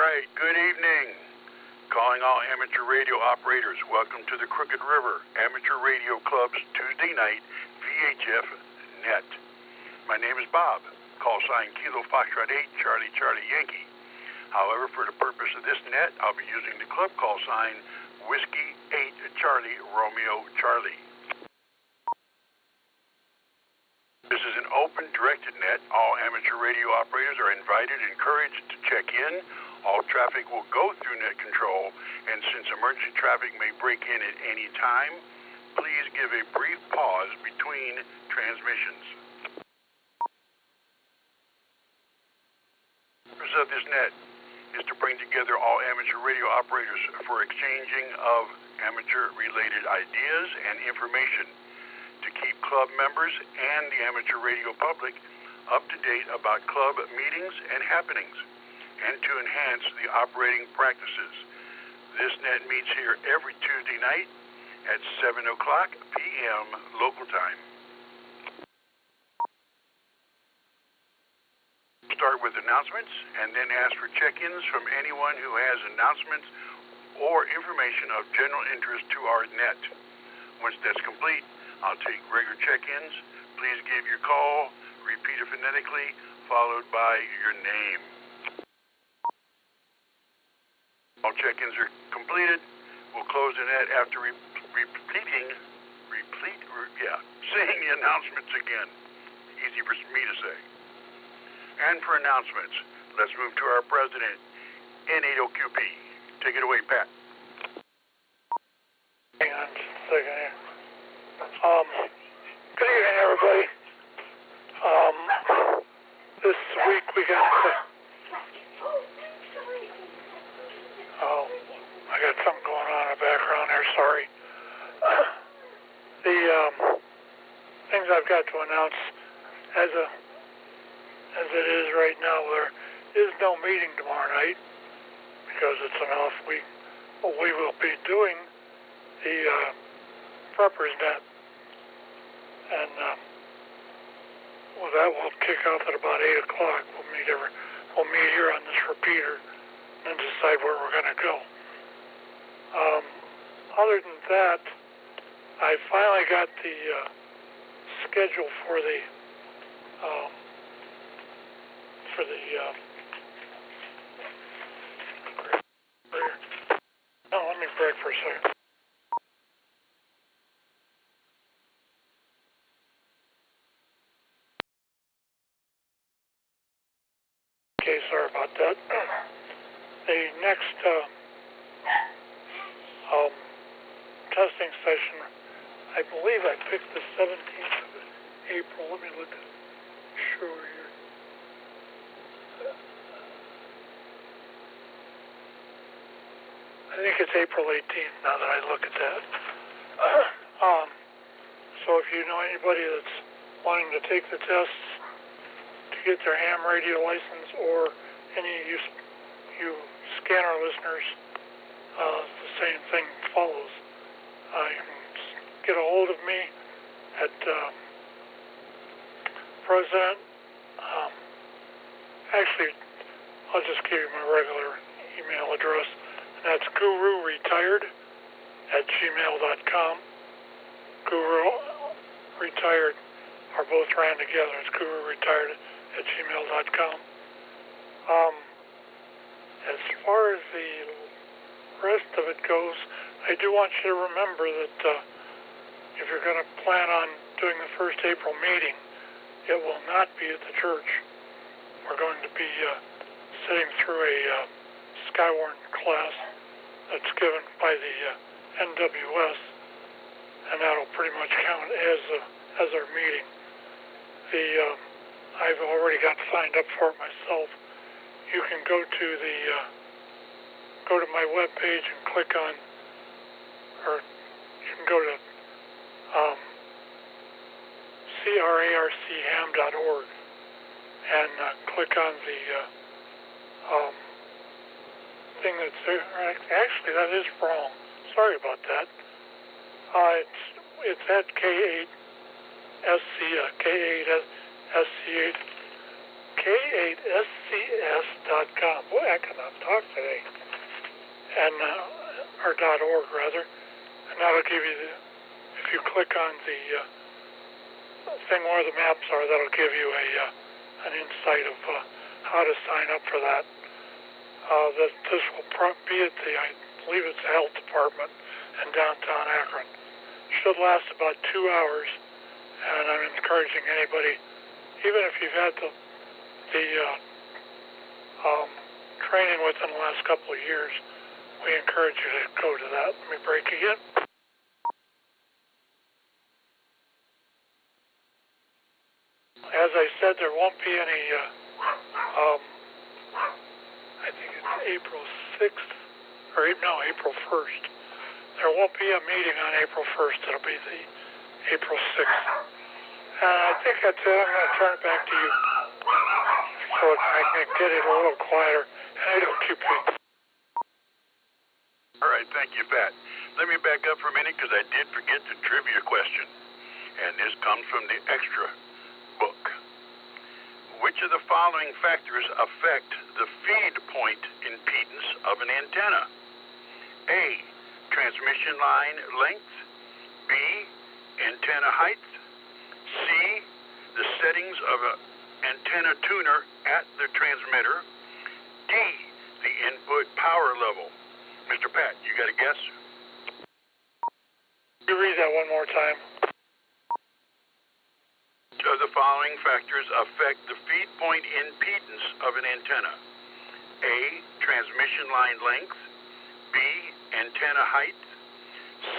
right, good evening. Calling all amateur radio operators, welcome to the Crooked River Amateur Radio Club's Tuesday night VHF net. My name is Bob, call sign Kilo Foxtrot 8, Charlie Charlie Yankee. However, for the purpose of this net, I'll be using the club call sign Whiskey 8 Charlie Romeo Charlie. This is an open, directed net. All amateur radio operators are invited and encouraged to check in. All traffic will go through net control, and since emergency traffic may break in at any time, please give a brief pause between transmissions. The purpose of this net is to bring together all amateur radio operators for exchanging of amateur-related ideas and information, to keep club members and the amateur radio public up to date about club meetings and happenings, and to enhance the operating practices. This net meets here every Tuesday night at 7 o'clock p.m. local time. Start with announcements and then ask for check-ins from anyone who has announcements or information of general interest to our net. Once that's complete, I'll take regular check-ins. Please give your call, repeat it phonetically, followed by your name. All check-ins are completed. We'll close the net after saying the announcements again. Easy for me to say. And for announcements, let's move to our president, N80QP. Take it away, Pat. Hang on just a second here. Good evening, everybody. This week we got I got something going on in the background there, sorry. The things I've got to announce as it is right now, there is no meeting tomorrow night because it's an off week. But we will be doing the preppers net, and that will kick off at about 8 o'clock. We'll meet here on this repeater and decide where we're going to go. Other than that, I finally got the schedule for the no, let me break for a second. Okay, sorry about that. The next testing session, I believe I picked the 17th of April. Let me look at sure here. I think it's April 18th now that I look at that. So if you know anybody that's wanting to take the tests to get their ham radio license, or any of you scanner listeners, the same thing follows. You can get a hold of me at President. Actually, I'll just give you my regular email address, and that's gururetired@gmail.com. Guru Retired are both ran together. It's gururetired@gmail.com. As far as the rest of it goes, I do want you to remember that if you're going to plan on doing the first April meeting, it will not be at the church. We're going to be sitting through a Skywarn class that's given by the NWS, and that'll pretty much count as our meeting. I've already got signed up for it myself. You can go to my web page and click on, or you can go to crarcham.org and click on the thing that's there. Actually, that is wrong. Sorry about that. It's at K8SCS.com. Boy, Talk today, and or .org rather, and that'll give you if you click on the thing where the maps are, that'll give you an insight of how to sign up for that. That this will be at I believe it's the health department in downtown Akron. Should last about 2 hours, and I'm encouraging anybody, even if you've had the training within the last couple of years, we encourage you to go to that. Let me break again. As I said, there won't be any, I think it's April 6th, or April 1st. There won't be a meeting on April 1st. It'll be the April 6th. And I think that's it. I'm going to turn it back to you so I can get it a little quieter. And I don't keep it. All right, thank you, Pat. Let me back up for a minute because I did forget the trivia question. And this comes from the extra book. Which of the following factors affect the feed point impedance of an antenna? A, transmission line length. B, antenna height. C, the settings of an antenna tuner at the transmitter. D, the input power level. Mr. Pat, you got a guess? You read that one more time. Which of the following factors affect the feed point impedance of an antenna? A, transmission line length. B, antenna height.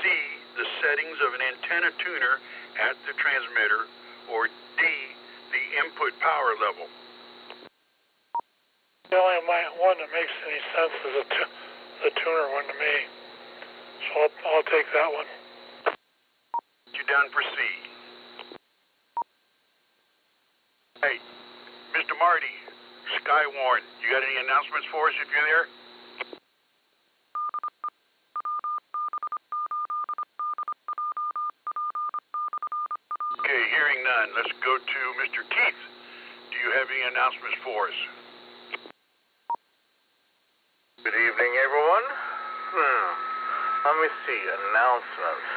C, the settings of an antenna tuner at the transmitter. Or D, the input power level. The only one that makes any sense is the tuner one to me. So I'll take that one. You down for C? Hey, Mr. Marty, Skywarn, you got any announcements for us if you're there? Okay, hearing none. Let's go to Mr. Keith. Do you have any announcements for us? Good evening, everyone. Let me see. Announcements.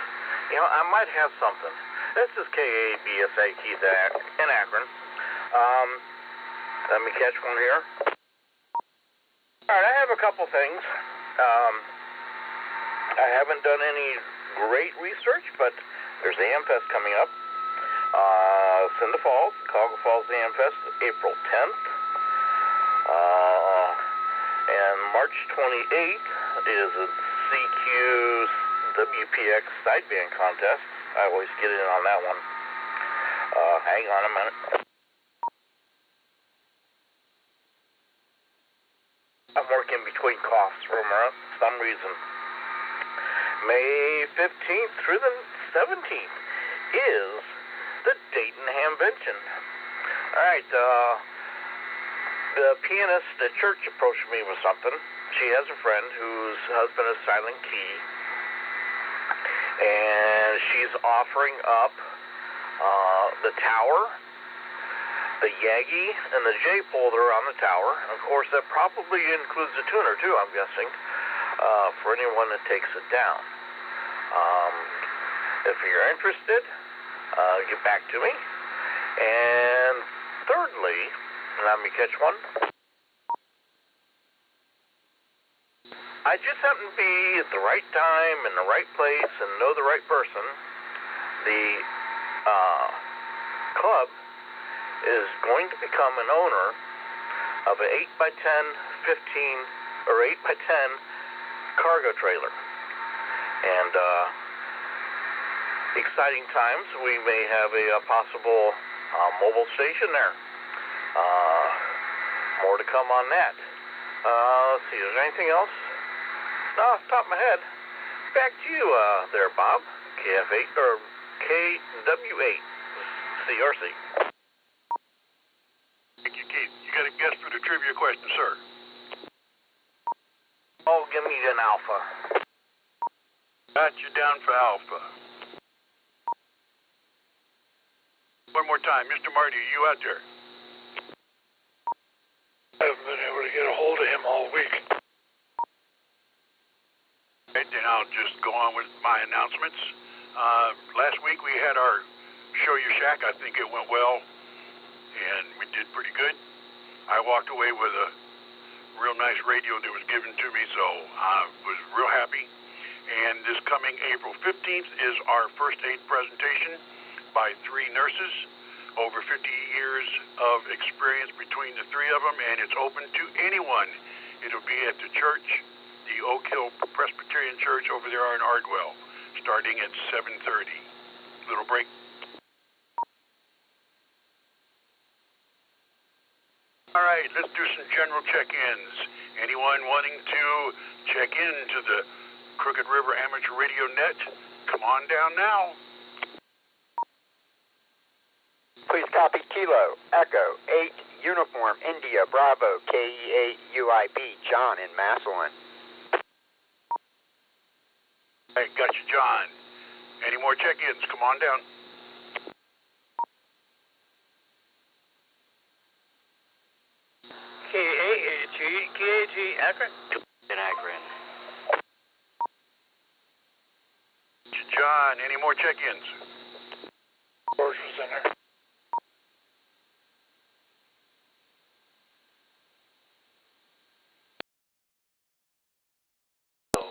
I might have something. This is KABSA Keith in Akron. Let me catch one here. All right, I have a couple things. I haven't done any great research, but there's the AmFest coming up. Cinda Falls, Chicago Falls AmFest, April 10th. And March 28th is a CQ WPX sideband contest. I always get in on that one. Hang on a minute. I'm working between coughs for some reason. May 15th through the 17th is the Dayton Hamvention. All right, the pianist at church approached me with something. She has a friend whose husband is silent key, and she's offering up the tower, the Yagi, and the J folder on the tower. And of course, that probably includes the tuner too, I'm guessing, for anyone that takes it down. If you're interested, get back to me. And thirdly, let me catch one. I just happen to be at the right time in the right place and know the right person. The club is going to become an owner of an 8x10, 15, or 8x10 cargo trailer. And exciting times. We may have a possible mobile station there. More to come on that. Let's see, is there anything else? No, off the top of my head. Back to you there, Bob. KF8 or KW8CRC. Thank you, Keith. You got a guess for the trivia question, sir? Oh, give me an alpha. Got you down for alpha. One more time. Mr. Marty, are you out there? I haven't been able to get a hold of him all right, then I'll just go on with my announcements. Last week we had our Show Your Shack. I think it went well, and we did pretty good. I walked away with a real nice radio that was given to me, so I was real happy. And this coming April 15th is our first aid presentation by 3 nurses, over 50 years of experience between the 3 of them, and it's open to anyone. It'll be at the church, the Oak Hill Presbyterian Church over there in Ardwell, starting at 7:30. Little break. All right, let's do some general check-ins. Anyone wanting to check into the Crooked River Amateur Radio Net, come on down now. Please copy Kilo, Echo, 8, Uniform, India, Bravo, KE8, UIB, John in Massillon. Hey, got you, John. Any more check-ins? Come on down. KAG, Akron? In Akron. John, any more check-ins? George was in there.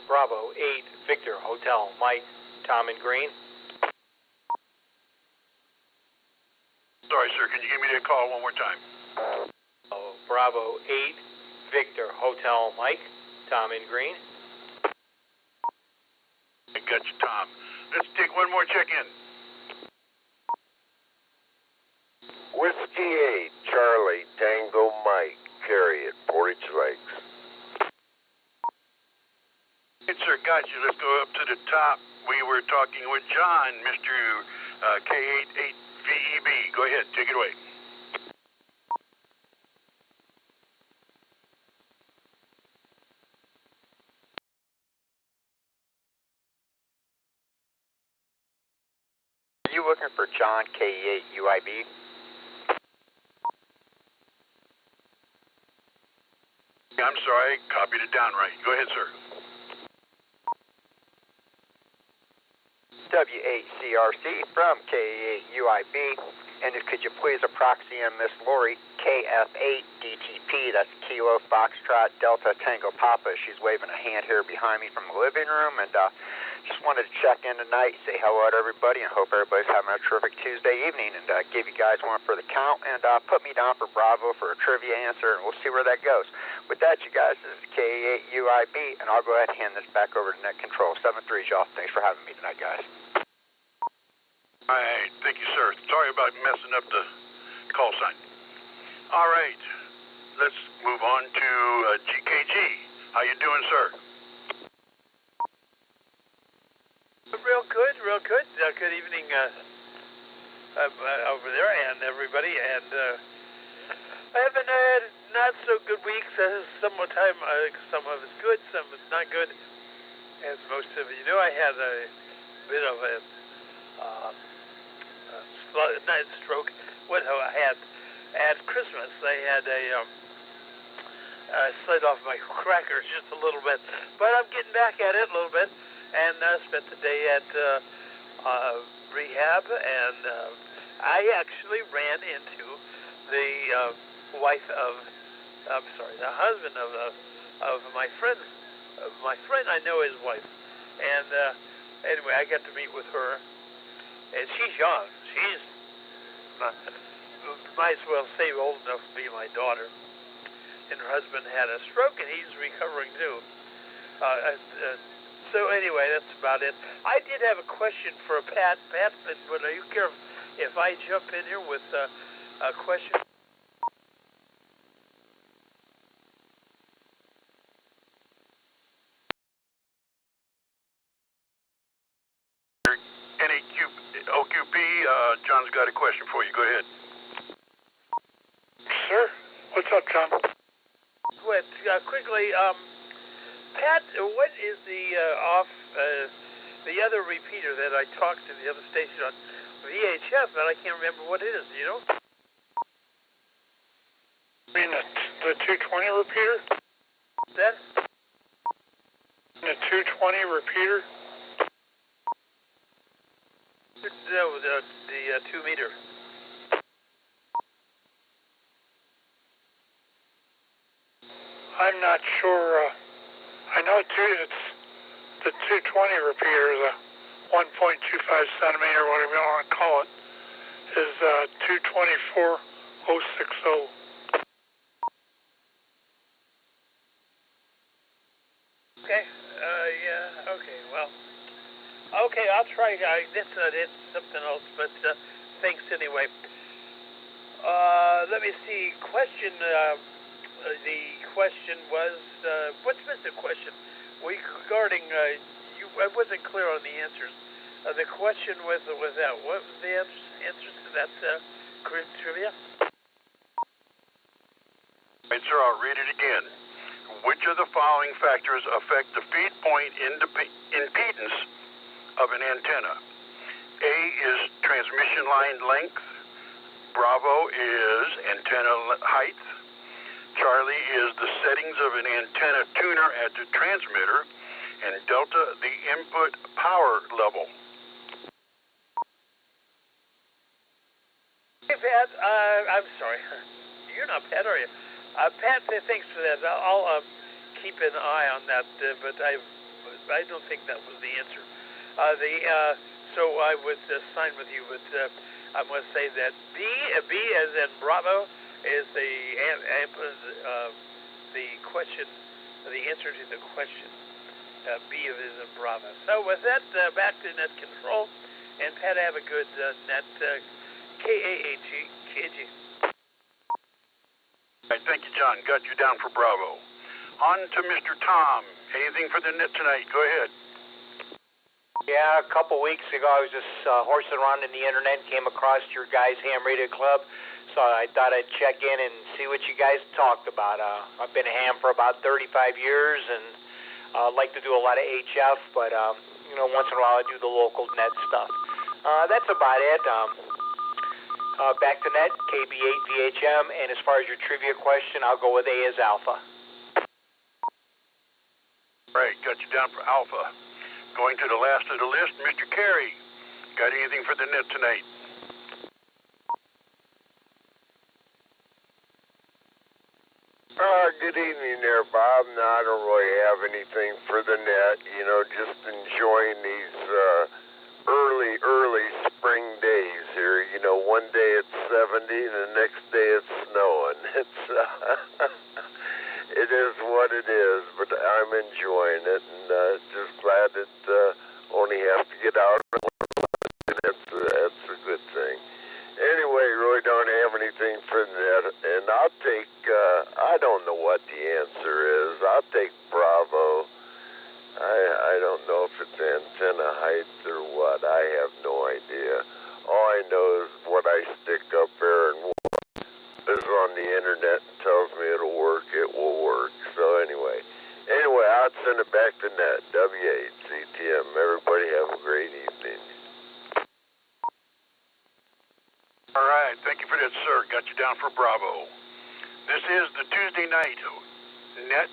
Bravo 8, Victor, Hotel, Mike, Tom and Green. Sorry, sir. Can you give me that call one more time? Bravo 8, Victor, Hotel, Mike, Tom and Green. I got you, Tom. Let's take one more check-in. Whiskey 8, Charlie, Tango Mike, Carry it, Portage Lakes. Hey, sir, got you. Let's go up to the top. We were talking with John, Mr. K88VEB. Go ahead, take it away. Are you looking for John, KE8, UIB? I'm sorry, copied it down right. Go ahead, sir. W8CRC from KE8 UIB, and could you please approximate Miss Lori, KF8DTP, that's Kilo Foxtrot Delta Tango Papa. She's waving a hand here behind me from the living room, and just wanted to check in tonight, say hello to everybody, and hope everybody's having a terrific Tuesday evening, and give you guys one for the count, and put me down for Bravo for a trivia answer, and we'll see where that goes. With that, you guys, this is KE8 UIB, and I'll go ahead and hand this back over to Net Control. 7-3, y'all. Thanks for having me tonight, guys. All right, thank you, sir. Sorry about messing up the call sign. All right, let's move on to GKG. How you doing, sir? Real good, real good. Good evening over there and everybody. And I haven't had not so good weeks. Some of it's good, some of it's not good. As most of you know, I had a bit of a night stroke. What I had at Christmas, I had I slid off my crackers just a little bit, but I'm getting back at it a little bit, and spent the day at rehab, and I actually ran into the the husband of my friend. My friend, I know his wife, and anyway, I got to meet with her, and she's young. She's might as well say old enough to be my daughter. And her husband had a stroke, and he's recovering too. So anyway, that's about it. I did have a question for Pat. Pat, but are you care if I jump in here with a question? OQP, John's got a question for you. Go ahead. Sir, what's up, John? Quickly, Pat, what is the other repeater that I talked to the other station on VHF, but I can't remember what it is, you know? You mean the 220 repeater? That? The 220 repeater? No, the 2 meter. I'm not sure. I know it's the 220 repeater, the 1.25 centimeter, whatever you want to call it, is 224060. Okay. Yeah. Okay. Well. Okay. I'll try. It's something else, but thanks anyway. Let me see. Question. The question was. What's the question? Regarding. I wasn't clear on the answers. The question was that. What was the answers to that trivia? Right, sir. I'll read it again. Which of the following factors affect the feed point impedance of an antenna? A is transmission line length. Bravo is antenna height. Charlie is the settings of an antenna tuner at the transmitter. And Delta, the input power level. Hey, Pat, I'm sorry. You're not Pat, are you? Pat, thanks for that. I'll keep an eye on that, but I don't think that was the answer. So I would sign with you, but I'm going to say that B as in Bravo is the question, the answer to the question. B is in Bravo. So with that, back to net control, and Pat, have a good net KAG. All right, thank you, John. Got you down for Bravo. On to Mr. Tom. Anything for the net tonight? Go ahead. Yeah, a couple weeks ago, I was just horsing around in the internet and came across your guys' ham radio club, so I thought I'd check in and see what you guys talked about. I've been a ham for about 35 years, and like to do a lot of HF, but once in a while I do the local net stuff. That's about it. Back to net, KB8VHM, and as far as your trivia question, I'll go with A as Alpha. Right, got you down for Alpha. Going to the last of the list, Mr. Carey. Got anything for the net tonight? Good evening there, Bob. No, I don't really have anything for the net. Just enjoying these early spring days here. One day it's 70, and the next day it's snowing. It is what it is, but I'm enjoying it, and just glad that only have to get out. That's a good thing. Anyway, really don't have anything for that, and I'll take, I don't know what the answer is. I'll take Bravo. I don't know if it's antenna height or what. I have no idea. All I know is what I stick up there and what is on the internet and tells me it'll work, it will work. So anyway, I'll send it back to net. W8CRC. Everybody have a great evening. All right, thank you for that, sir. Got you down for Bravo. This is the Tuesday night net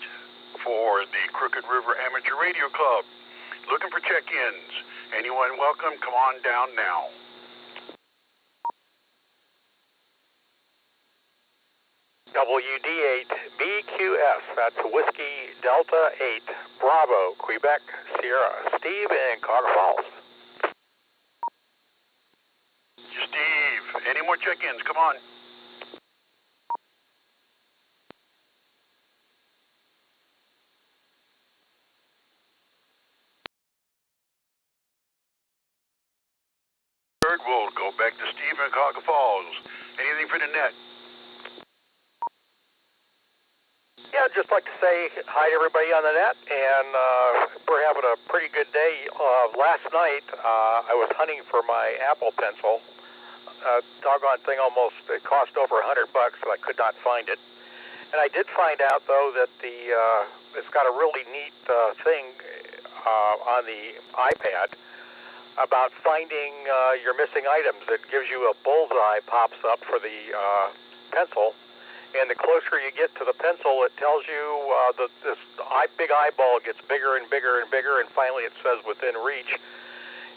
for the Crooked River Amateur Radio Club. Looking for check-ins. Anyone welcome? Come on down now. WD8BQS, that's Whiskey Delta 8, Bravo, Quebec, Sierra. Steve in Cog Falls. Steve, any more check-ins? Come on. Third, we'll go back to Steve in Cog Falls. Anything for the net? Yeah, I'd just like to say hi to everybody on the net, and we're having a pretty good day. Last night, I was hunting for my Apple Pencil. Doggone thing it cost over $100, so I could not find it. And I did find out, though, that it's got a really neat thing on the iPad about finding your missing items. It gives you a bullseye pops up for the pencil, And the closer you get to the pencil, it tells you this big eyeball gets bigger and bigger and bigger, and finally it says within reach.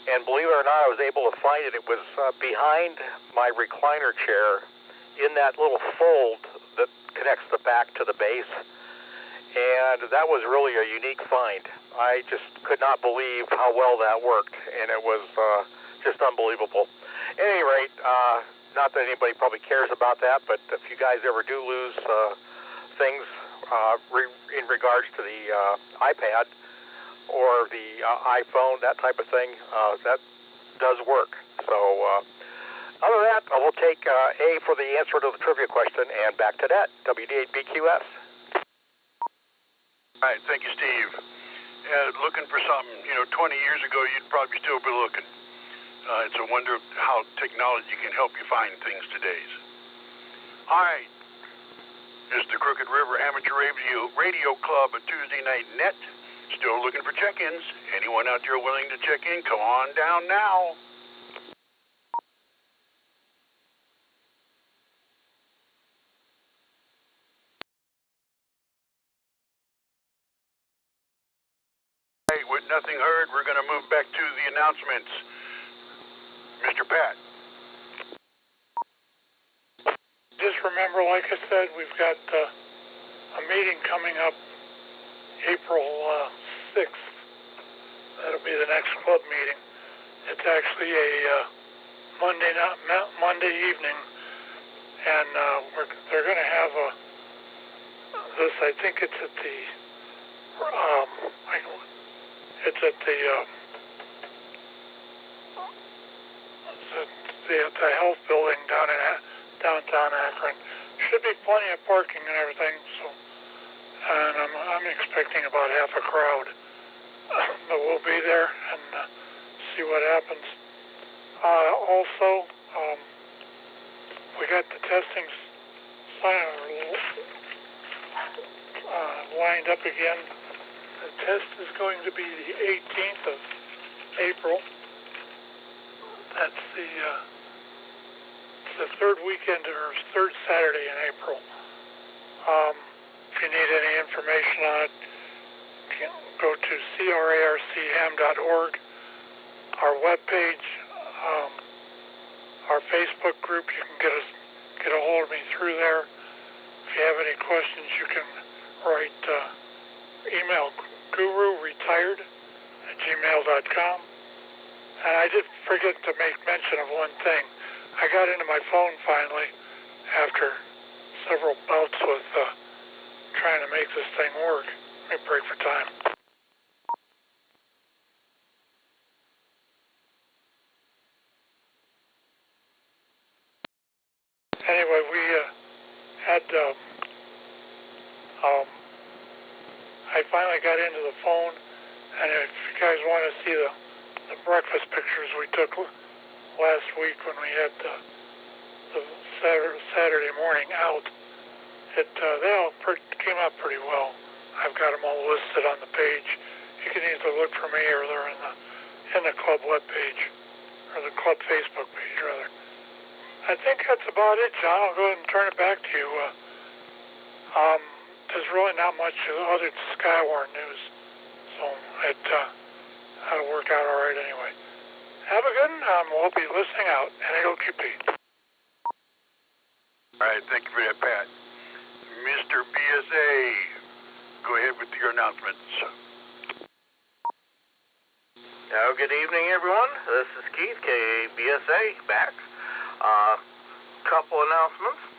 And believe it or not, I was able to find it. It was behind my recliner chair in that little fold that connects the back to the base. And that was really a unique find. I just could not believe how well that worked, and it was just unbelievable. At any rate, not that anybody probably cares about that, but if you guys ever do lose things in regards to the iPad or the iPhone, that type of thing, that does work. So other than that, I will take A for the answer to the trivia question, and back to that, WD8BQS. All right, thank you, Steve. Looking for something, 20 years ago, you'd probably still be looking. It's a wonder how technology can help you find things today. All right. It's the Crooked River Amateur Radio Club, a Tuesday night net. Still looking for check-ins. Anyone out there willing to check in, come on down now. All right, with nothing heard, we're going to move back to the announcements. Mr. Pat. Just remember, like I said, we've got a meeting coming up April 6th. That'll be the next club meeting. It's actually a Monday evening, and they're going to have this. I think it's at the the health building down in downtown Akron. Should be plenty of parking and everything. So, and I'm expecting about half a crowd, but we'll be there and see what happens. Also, we got the testing lined up again. The test is going to be the 18th of April. That's the third weekend or third Saturday in April. If you need any information on it, you can go to crarcham.org, our webpage, our Facebook group. You can get a hold of me through there. If you have any questions, you can write email gururetired@gmail.com. And I did forget to make mention of one thing. I got into my phone finally after several bouts with trying to make this thing work. Let me break for time. Anyway, we had I finally got into the phone, and if you guys want to see the breakfast pictures we took last week when we had the Saturday morning out, they all came out pretty well. I've got them all listed on the page. You can either look for me or they're in the club webpage, or the club Facebook page rather. I think that's about it, John. I'll go ahead and turn it back to you. There's really not much other Skywar news, so that'll work out all right anyway. Have a good one. We'll be listening out, and it'll keep it. All right, thank you for that, Pat. Mr. BSA, go ahead with your announcements. Good evening, everyone. This is Keith, KBSA, back. Couple announcements.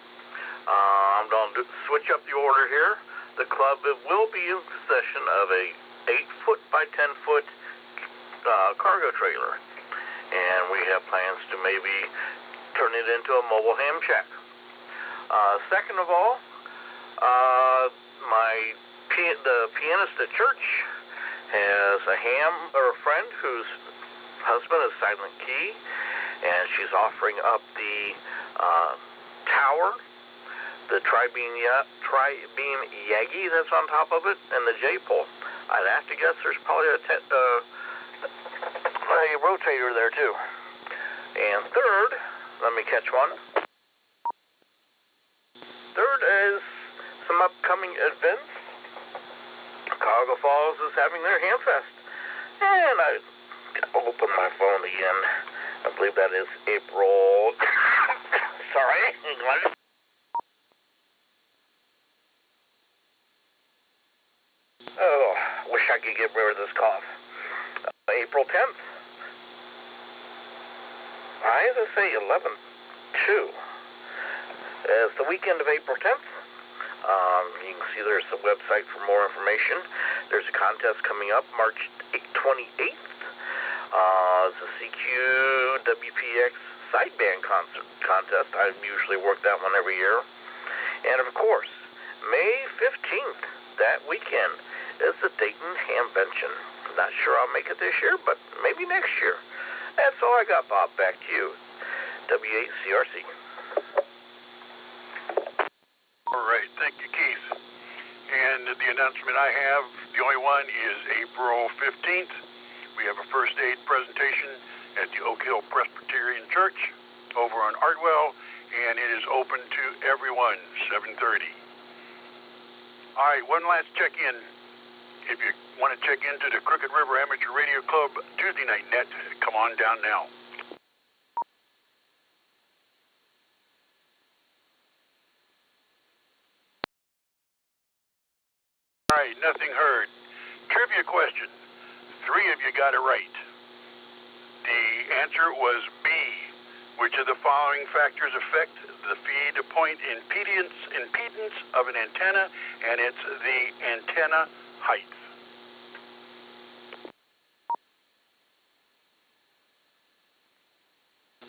I'm going to switch up the order here. The club will be in possession of a 8-foot by 10-foot cargo trailer, and we have plans to maybe turn it into a mobile ham shack. Second of all, the pianist at church has a friend whose husband is Silent Key, and she's offering up the tower, the tri-beam Yagi that's on top of it, and the J-pole. I'd have to guess there's probably a rotator there too. And third, let me catch one. Third is some upcoming events. Cuyahoga Falls is having their Hamfest. And I open my phone again. I believe that is April. Sorry, England. Oh, wish I could get rid of this cough. April 10th. Why does it say 11/2? It's the weekend of April 10th. You can see there's a website for more information. There's a contest coming up March 28th. It's a CQ WPX sideband contest. I usually work that one every year. And of course, May 15th, that weekend, is the Dayton Hamvention. Not sure I'll make it this year, but maybe next year. That's all I got, Bob. Back to you. W8CRC. All right. Thank you, Keith. And the announcement I have, the only one, is April 15th. We have a first aid presentation at the Oak Hill Presbyterian Church over on Artwell, and it is open to everyone, 7:30. All right, one last check-in. If you want to check into the Crooked River Amateur Radio Club Tuesday night net, come on down now. All right, nothing heard. Trivia question. 3 of you got it right. The answer was B. Which of the following factors affect the feed point impedance of an antenna? And it's the antenna height.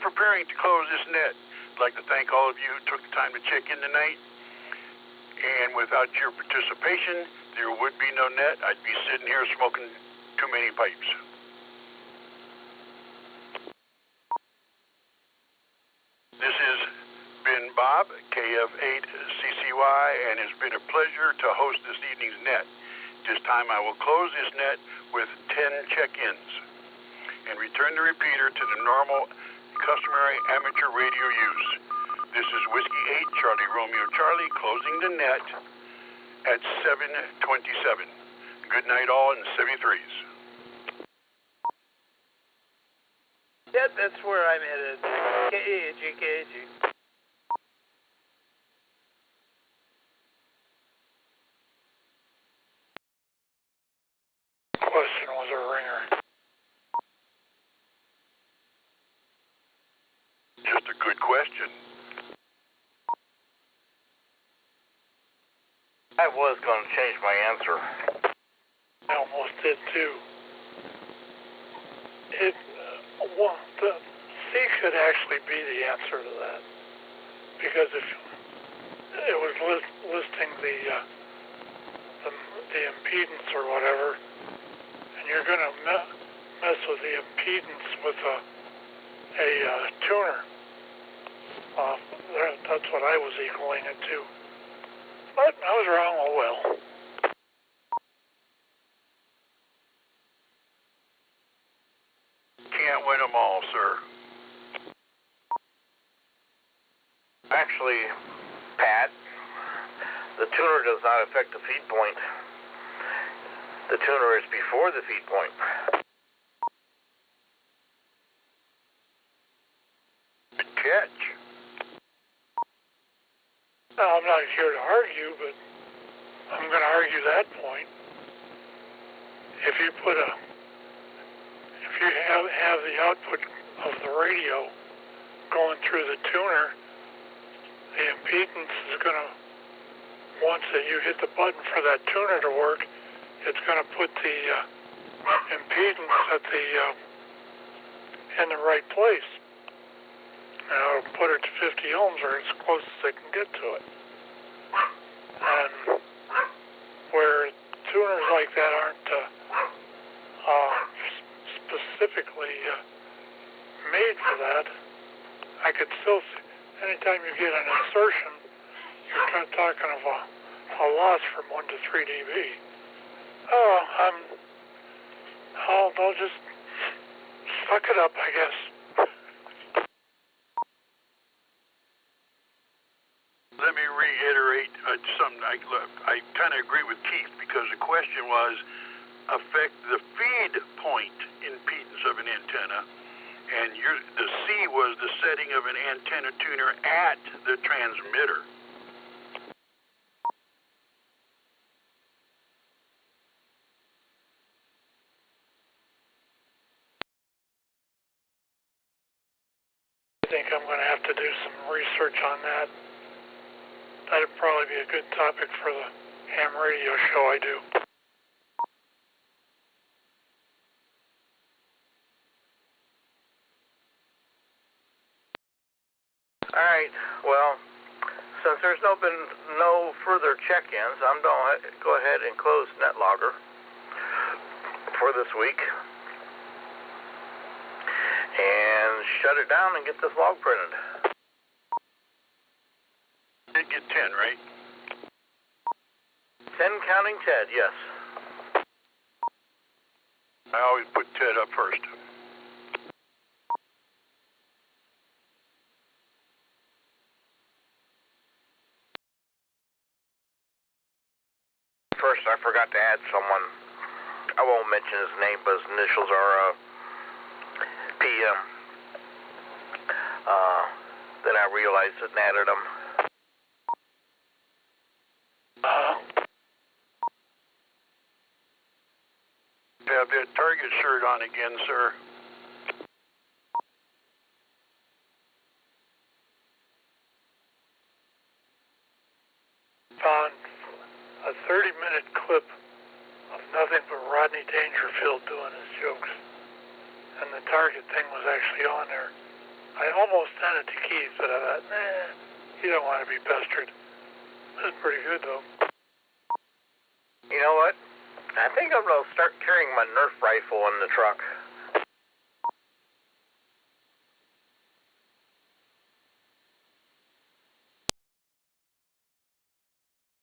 Preparing to close this net, I'd like to thank all of you who took the time to check in tonight. And without your participation, there would be no net. I'd be sitting here smoking too many pipes. This has been Bob, KF8CCY, and it's been a pleasure to host this evening's net. This time I will close this net with 10 check-ins and return the repeater to the normal customary amateur radio use. This is Whiskey 8, Charlie Romeo Charlie, closing the net at 7:27. Good night all in 73s. Yeah, that's where I'm headed. KAG. Question was a ringer. Just a good question. I was going to change my answer. I almost did too. The C could actually be the answer to that, because if it was listing the impedance or whatever, and you're going to mess with the impedance with a tuner, that's what I was equaling it to. But I was wrong. Oh well. Can't win them all, sir. Actually, Pat, the tuner does not affect the feed point. The tuner is before the feed point. Good catch. Now, I'm not here to argue, but I'm going to argue that point. If you have the output of the radio going through the tuner, the impedance is going to, once you hit the button for that tuner to work, it's going to put the impedance at in the right place. And it'll put it to 50 ohms, or as close as they can get to it. And where tuners like that aren't specifically made for that, I could still see, anytime you get an insertion, you're kind of talking of a loss from 1 to 3 dB. I'll just suck it up, I guess. Let me reiterate something. I kind of agree with Keith because the question was affect the feed point impedance of an antenna, and the C was the setting of an antenna tuner at the transmitter. I think I'm going to have to do some research on that. That'd probably be a good topic for the ham radio show I do. All right. Well, since there's been no further check-ins, I'm going to go ahead and close NetLogger for this week and shut it down and get this log printed. Did get 10, right? 10 counting Ted, yes. I always put Ted up first. First, I forgot to add someone. I won't mention his name, but his initials are PM. Then I realized it and added him. You have that Target shirt on again, sir. Found a 30-minute clip of nothing but Rodney Dangerfield doing his jokes. And the Target thing was actually on there. I almost sent it to Keith, but I thought, nah, you don't want to be pestered. This is pretty good, though. You know what? I think I'm going to start carrying my Nerf rifle in the truck.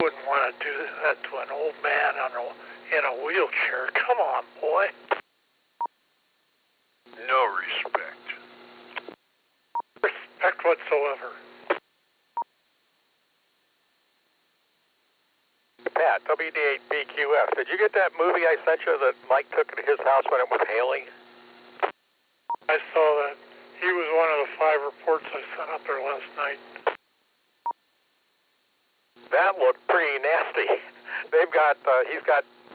Wouldn't want to do that to an old man in a wheelchair. Come on, boy. No respect. Respect whatsoever. Pat, WD8BQF, did you get that movie I sent you that Mike took at his house when it was hailing? I saw that. He was one of the 5 reports I sent up there last night. That looked pretty nasty. He's got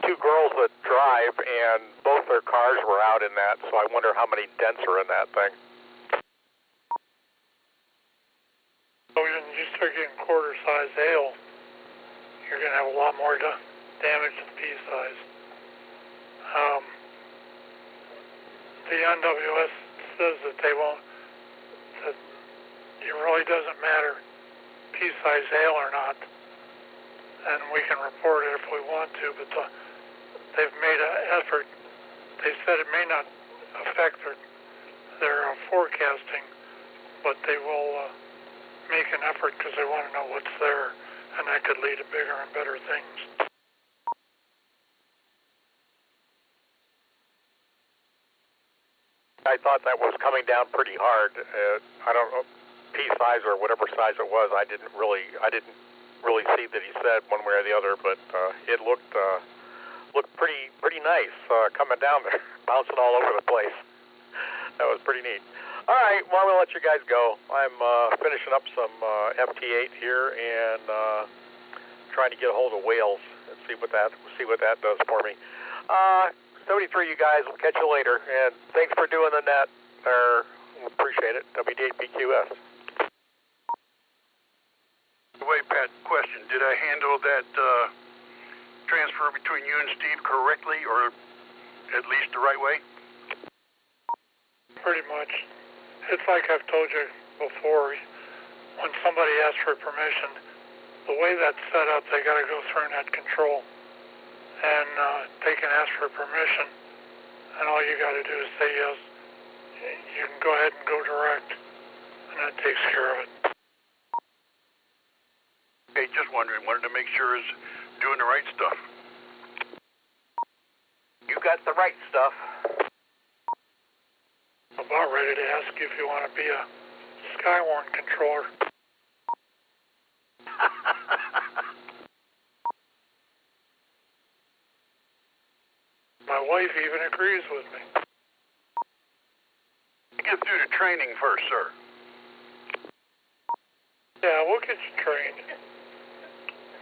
2 girls that drive, and both their cars were out in that, so I wonder how many dents are in that thing. So when you start getting quarter-size hail, you're going to have a lot more damage than pea-size. The NWS says that that it really doesn't matter pea-size hail or not, and we can report it if we want to, but they've made an effort. They said it may not affect their forecasting, but they will make an effort because they want to know what's there, and that could lead to bigger and better things. I thought that was coming down pretty hard. I don't know, pea size or whatever size it was. I didn't really see that he said one way or the other, but it looked pretty nice coming down there, bouncing all over the place. That was pretty neat. All right, well, I'm gonna let you guys go. I'm finishing up some FT8 here and trying to get a hold of Wales and see what that does for me. 73, you guys. We'll catch you later. And thanks for doing the net. Appreciate it. WD8BQS. Wait, Pat, question. Did I handle that transfer between you and Steve correctly, or at least the right way? Pretty much. It's like I've told you before. When somebody asks for permission, the way that's set up, they got to go through net control. And they can ask for permission, and all you got to do is say yes. You can go ahead and go direct, and that takes care of it. Okay, just wondering. Wanted to make sure it's doing the right stuff. You got the right stuff. I'm about ready to ask you if you want to be a Skywarn controller. My wife even agrees with me. Get through the training first, sir. Yeah, we'll get you trained.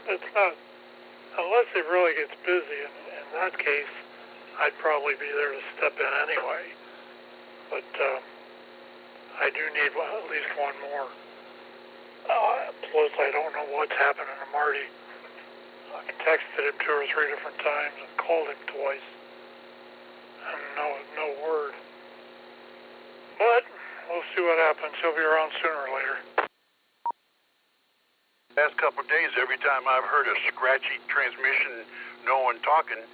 It's not, unless it really gets busy. In that case, I'd probably be there to step in anyway. But I do need at least one more. Plus, I don't know what's happening to Marty. I texted him 2 or 3 different times and called him twice. And no word. But we'll see what happens. He'll be around sooner or later. Last couple of days, every time I've heard a scratchy transmission, no one talking,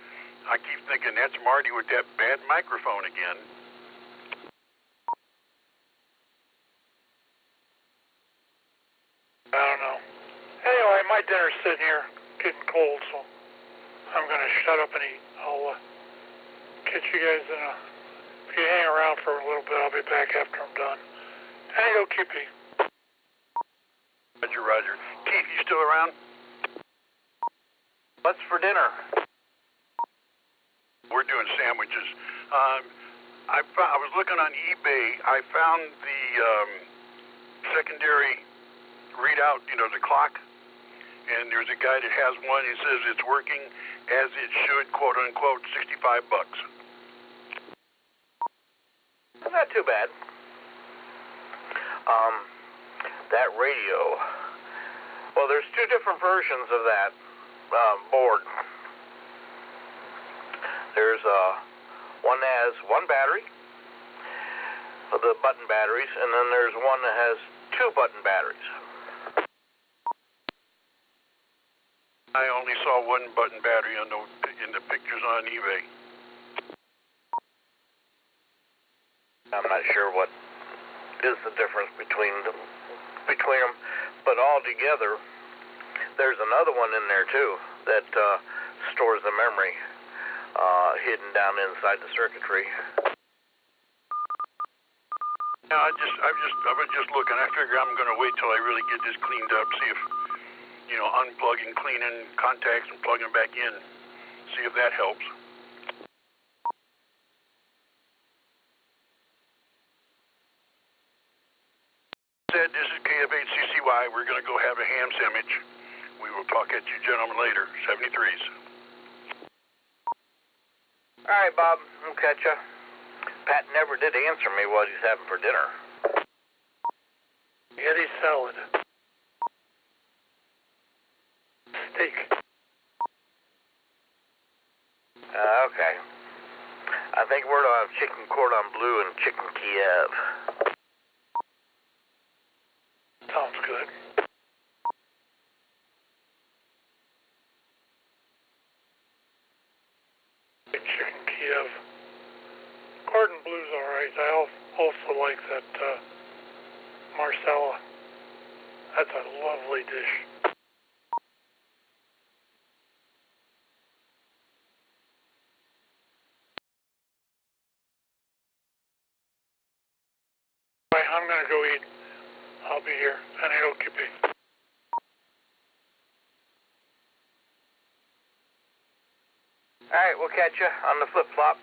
I keep thinking that's Marty with that bad microphone again. I don't know. Anyway, my dinner's sitting here getting cold, so I'm going to shut up and eat. I'll catch you guys in a... If you hang around for a little bit, I'll be back after I'm done. And go QP. Roger, Roger. Keith, you still around? What's for dinner? We're doing sandwiches. I was looking on eBay. I found the secondary readout, the clock. And there's a guy that has one. He says it's working as it should, quote unquote, $65. Not too bad. That radio. Well, there's 2 different versions of that board. There's one that has 1 battery, the button batteries, and then there's one that has 2 button batteries. I only saw 1 button battery in the pictures on eBay. I'm not sure what is the difference between them, but all together, there's another one in there too that stores the memory hidden down inside the circuitry. Yeah, I was just looking. I figure I'm going to wait till I really get this cleaned up, see if unplugging, cleaning contacts and plugging back in, see if that helps. This is KF8CCY. We're going to go have a ham sandwich. We will talk at you gentlemen later. 73s. All right, Bob. We'll catch ya. Pat never did answer me what he's having for dinner. Spaghetti salad. Steak. Okay. I think we're going to have chicken cordon bleu and chicken Kiev. Sounds good. Chicken Kiev. Cordon bleu's alright. I also like that Marsala. That's a lovely dish. Right, I'm gonna go eat. I'll be here. And it'll keep me. All right, we'll catch you on the flip-flop.